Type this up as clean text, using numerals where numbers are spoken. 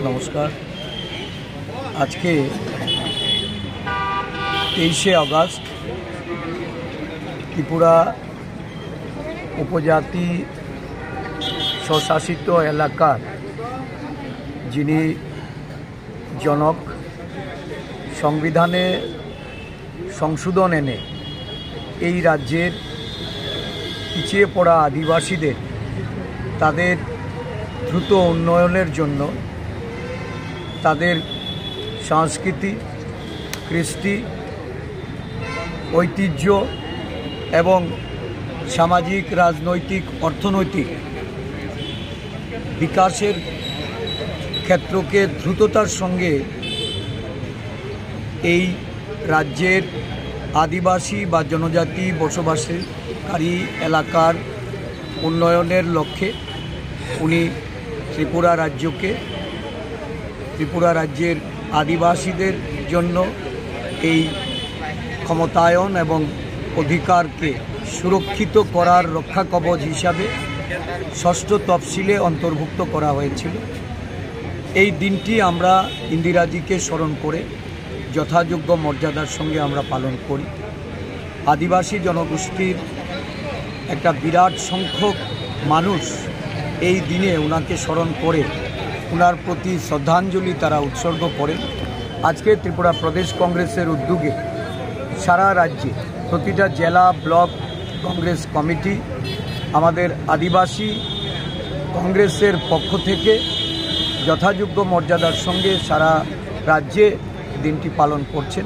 नमस्कार। आज के 23 अगस्त त्रिपुरा उपजाति स्वशासित एलाकार जिनी जनक संविधाने संशोधन एने এই রাজ্যের পিছিয়ে পড়া আদিবাসীদের তাদের দ্রুত উন্নয়নের জন্য তাদের সংস্কৃতি, কৃষ্টি, ঐতিহ্য এবং সামাজিক, রাজনৈতিক, অর্থনৈতিক বিকাশের ক্ষেত্রকে দ্রুততার সঙ্গে এই রাজ্যের আদিবাসী বা জনজাতি বসবাসকারী এলাকার উন্নয়নের লক্ষ্যে উনি ত্রিপুরা রাজ্যের আদিবাসীদের জন্য এই ক্ষমতায়ন এবং অধিকারকে সুরক্ষিত করার রক্ষা কবচ হিসাবে ষষ্ঠ তফসিলে অন্তর্ভুক্ত করা হয়েছিল। এই দিনটি আমরা ইন্দিরাজিকে স্মরণ করে যথাযোগ্য মর্যাদার সঙ্গে আমরা পালন করি। আদিবাসী জনগোষ্ঠীর একটা বিরাট সংখ্যক মানুষ এই দিনে ওনাকে স্মরণ করে ওনার প্রতি শ্রদ্ধাঞ্জলি তারা উৎসর্গ করেন। আজকে ত্রিপুরা প্রদেশ কংগ্রেসের উদ্যোগে সারা রাজ্যে প্রতিটা জেলা, ব্লক কংগ্রেস কমিটি আমাদের আদিবাসী কংগ্রেসের পক্ষ থেকে যথাযোগ্য মর্যাদার সঙ্গে সারা রাজ্যে দিনটি পালন করছেন।